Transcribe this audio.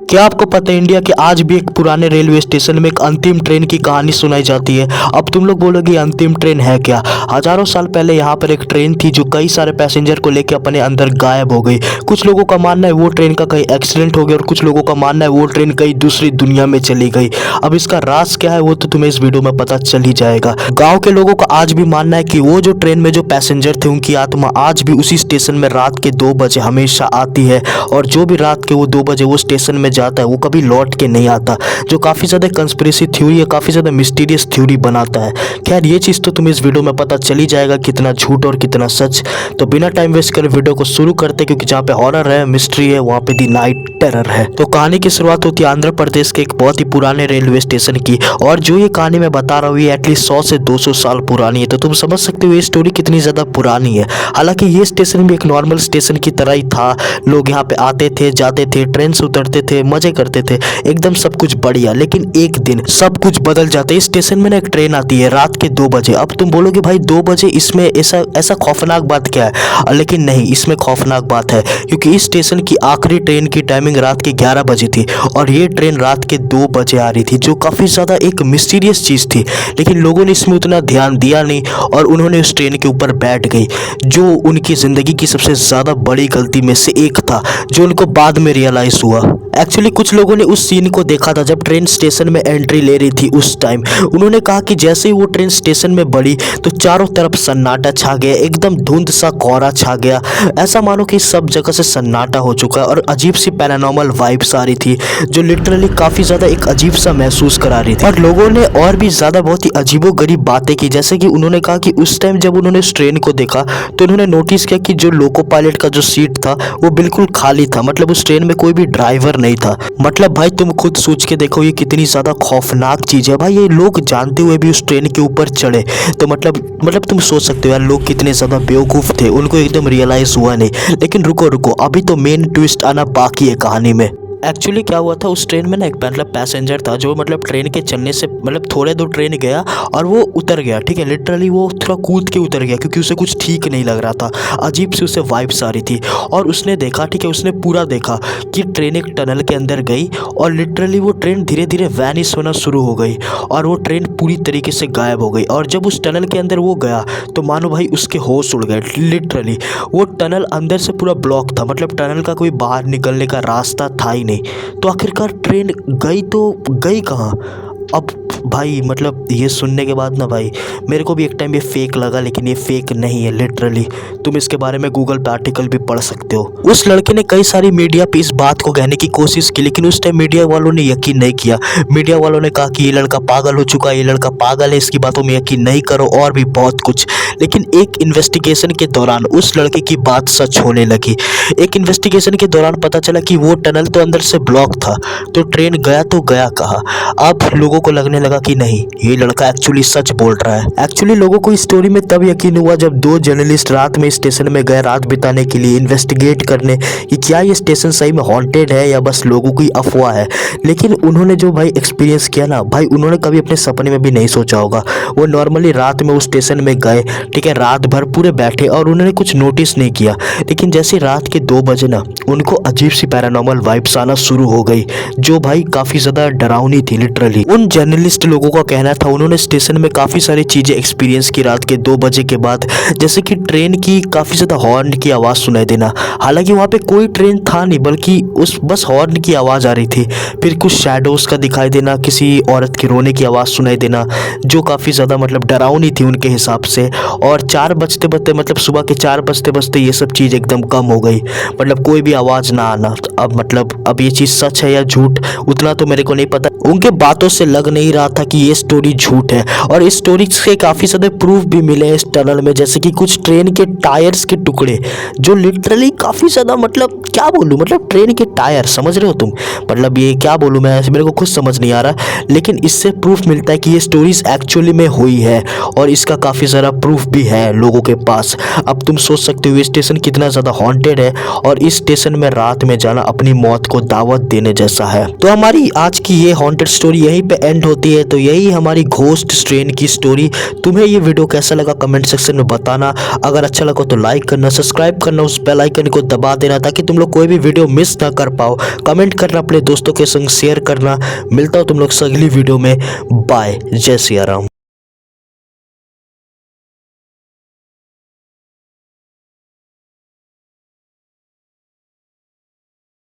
क्या आपको पता है इंडिया के आज भी एक पुराने रेलवे स्टेशन में एक अंतिम ट्रेन की कहानी सुनाई जाती है। अब तुम लोग बोलोगे अंतिम ट्रेन है क्या। हजारों साल पहले यहाँ पर एक ट्रेन थी जो कई सारे पैसेंजर को लेकर अपने अंदर गायब हो गई। कुछ लोगों का मानना है वो ट्रेन का कहीं एक्सीडेंट हो गया और कुछ लोगों का मानना है वो ट्रेन कहीं दूसरी दुनिया में चली गई। अब इसका राज क्या है वो तो तुम्हें इस वीडियो में पता चल ही जाएगा। गाँव के लोगों का आज भी मानना है कि वो जो ट्रेन में जो पैसेंजर थे उनकी आत्मा आज भी उसी स्टेशन में रात के 2 बजे हमेशा आती है और जो भी रात के वो 2 बजे वो स्टेशन में जाता है वो कभी लौट के नहीं आता, जो काफ़ी ज़्यादा कंस्पिरेसी थ्योरी है, काफ़ी ज़्यादा मिस्टीरियस थ्योरी बनाता है। खैर ये चीज़ तो तुम्हें इस वीडियो में पता चल ही जाएगा कितना झूठ और कितना सच। तो बिना टाइम वेस्ट करे वीडियो को शुरू करते, क्योंकि जहाँ पे हॉरर है, मिस्ट्री है, वहाँ पे दी नाइट टेरर है। तो कहानी की शुरुआत होती है आंध्र प्रदेश के एक बहुत ही पुराने रेलवे स्टेशन की, और जो ये कहानी मैं बता रहा हूँ ये एटलीस्ट 100 से 200 साल पुरानी है। तो तुम समझ सकते हो ये स्टोरी कितनी ज़्यादा पुरानी है। हालांकि ये स्टेशन भी एक नॉर्मल स्टेशन की तरह ही था। लोग यहाँ पे आते थे, जाते थे, ट्रेन से उतरते थे, मजे करते थे, एकदम सब कुछ बढ़िया। लेकिन एक दिन सब कुछ बदल जाता है। इस स्टेशन में ना एक ट्रेन आती है रात के 2 बजे। अब तुम बोलोगे भाई 2 बजे इसमें ऐसा खौफनाक बात क्या है, लेकिन नहीं, इसमें खौफनाक बात है क्योंकि इस स्टेशन की आखिरी ट्रेन की टाइमिंग रात के 11 बजे थी और ये ट्रेन रात के 2 बजे आ रही थी, जो काफ़ी ज़्यादा एक मिस्टीरियस चीज़ थी। लेकिन लोगों ने इसमें उतना ध्यान दिया नहीं और उन्होंने उस ट्रेन के ऊपर बैठ गई, जो उनकी ज़िंदगी की सबसे ज़्यादा बड़ी गलती में से एक था, जो उनको बाद में रियलाइज़ हुआ। एक्चुअली कुछ लोगों ने उस सीन को देखा था जब ट्रेन स्टेशन में एंट्री ले रही थी। उस टाइम उन्होंने कहा कि जैसे ही वो ट्रेन स्टेशन में बढ़ी तो चारों तरफ सन्नाटा छा गया, एकदम धुंध सा कोहरा छा गया। ऐसा मानो कि सब जगह से सन्नाटा हो चुका है और अजीब सी पैरानॉर्मल वाइब्स आ रही थी, जो लिटरली काफ़ी ज़्यादा एक अजीब सा महसूस करा रही थी। और लोगों ने और भी ज़्यादा बहुत ही अजीबोगरीब बातें की, जैसे कि उन्होंने कहा कि उस टाइम जब उन्होंने उस ट्रेन को देखा तो उन्होंने नोटिस किया कि जो लोको पायलट का जो सीट था वो बिल्कुल खाली था। मतलब उस ट्रेन में कोई भी ड्राइवर नहीं था। मतलब भाई तुम खुद सोच के देखो ये कितनी ज़्यादा खौफनाक चीज़ है। भाई ये लोग जानते हुए भी उस ट्रेन के ऊपर चढ़े, तो मतलब तुम सोच सकते हो यार लोग कितने ज़्यादा बेवकूफ़ थे, उनको एकदम रियलाइज़ हुआ नहीं। लेकिन रुको रुको, अभी तो मेन ट्विस्ट आना बाकी है कहानी में। एक्चुअली क्या हुआ था, उस ट्रेन में ना एक मतलब पैसेंजर था जो मतलब ट्रेन के चलने से मतलब थोड़े दूर ट्रेन गया और वो उतर गया। ठीक है, लिटरली वो थोड़ा कूद के उतर गया क्योंकि उसे कुछ ठीक नहीं लग रहा था, अजीब सी उसे वाइब्स आ रही थी। और उसने देखा, ठीक है, उसने पूरा देखा कि ट्रेन एक टनल के अंदर गई और लिटरली वो ट्रेन धीरे धीरे वैनिश होना शुरू हो गई और वो ट्रेन पूरी तरीके से गायब हो गई। और जब उस टनल के अंदर वो गया तो मानो भाई उसके होश उड़ गए। लिटरली वो टनल अंदर से पूरा ब्लॉक था, मतलब टनल का कोई बाहर निकलने का रास्ता था ही नहीं। तो आखिरकार ट्रेन गई तो गई कहाँ। अब भाई मतलब ये सुनने के बाद ना भाई मेरे को भी एक टाइम ये फेक लगा, लेकिन ये फेक नहीं है। लिटरली तुम इसके बारे में गूगल पे आर्टिकल भी पढ़ सकते हो। उस लड़के ने कई सारी मीडिया पे इस बात को कहने की कोशिश की, लेकिन उस टाइम मीडिया वालों ने यकीन नहीं किया। मीडिया वालों ने कहा कि ये लड़का पागल हो चुका है, ये लड़का पागल है, इसकी बातों में यकीन नहीं करो, और भी बहुत कुछ। लेकिन एक इन्वेस्टिगेशन के दौरान उस लड़के की बात सच होने लगी। एक इन्वेस्टिगेशन के दौरान पता चला कि वो टनल तो अंदर से ब्लॉक था, तो ट्रेन गया तो गया कहाँ। अब लोगों को लगने लगा कि नहीं, ये लड़का एक्चुअली सच बोल रहा है। एक्चुअली लोगों को इस स्टोरी में तब यकीन हुआ जब 2 जर्नलिस्ट रात में स्टेशन में गए रात बिताने के लिए, इन्वेस्टिगेट करने कि क्या ये स्टेशन सही में हॉन्टेड है या बस लोगों की अफवाह है। लेकिन उन्होंने जो भाई एक्सपीरियंस किया ना भाई, उन्होंने कभी अपने सपने में भी नहीं सोचा होगा। वो नॉर्मली रात में उस स्टेशन में गए, ठीक है, रात भर पूरे बैठे और उन्होंने कुछ नोटिस नहीं किया। लेकिन जैसे रात के 2 बजे ना उनको अजीब सी पैरानॉर्मल वाइब्स आना शुरू हो गई, जो भाई काफ़ी ज़्यादा डरावनी थी। लिटरली उन जर्नलिस्ट लोगों का कहना था उन्होंने स्टेशन में काफ़ी सारी चीज़ें एक्सपीरियंस की रात के 2 बजे के बाद, जैसे कि ट्रेन की काफ़ी ज़्यादा हॉर्न की आवाज़ सुनाई देना। हालांकि वहाँ पे कोई ट्रेन था नहीं, बल्कि उस बस हॉर्न की आवाज़ आ रही थी। फिर कुछ शैडोज़ का दिखाई देना, किसी औरत के रोने की आवाज़ सुनाई देना, जो काफ़ी ज़्यादा मतलब डरावनी थी उनके हिसाब से। और 4 बजते बजते मतलब सुबह के 4 बजते बजते ये सब चीज़ एकदम कम हो गई, मतलब कोई भी आवाज़ ना आना। अब मतलब अब ये चीज़ सच है या झूठ उतना तो मेरे को नहीं पता। उनके बातों से लग नहीं रहा था कि ये स्टोरी झूठ है, और इस स्टोरी से काफ़ी ज़्यादा प्रूफ भी मिले इस टनल में, जैसे कि कुछ ट्रेन के टायर्स के टुकड़े जो लिटरली काफ़ी ज़्यादा मतलब क्या बोलूँ, मतलब ट्रेन के टायर, समझ रहे हो तुम, मतलब ये क्या बोलूँ मैं, मेरे को खुद समझ नहीं आ रहा। लेकिन इससे प्रूफ मिलता है कि ये स्टोरीज एक्चुअली में हुई है और इसका काफ़ी ज़्यादा प्रूफ भी है लोगों के पास। अब तुम सोच सकते हो ये स्टेशन कितना ज़्यादा हॉन्टेड है और इस स्टेशन में रात में जाना अपनी मौत को दावत देने जैसा है। तो हमारी आज कि ये हॉन्टेड स्टोरी यहीं पे एंड होती है। तो यही हमारी घोस्ट ट्रेन की स्टोरी। तुम्हें ये वीडियो कैसा लगा कमेंट सेक्शन में बताना। अगर अच्छा लगा तो लाइक करना, सब्सक्राइब करना, उस बेल आइकन को दबा देना ताकि तुम लोग कोई भी वीडियो मिस ना कर पाओ। कमेंट करना, अपने दोस्तों के संग शेयर करना। मिलता हूँ तुम लोग से अगली वीडियो में। बाय, जय सिया राम।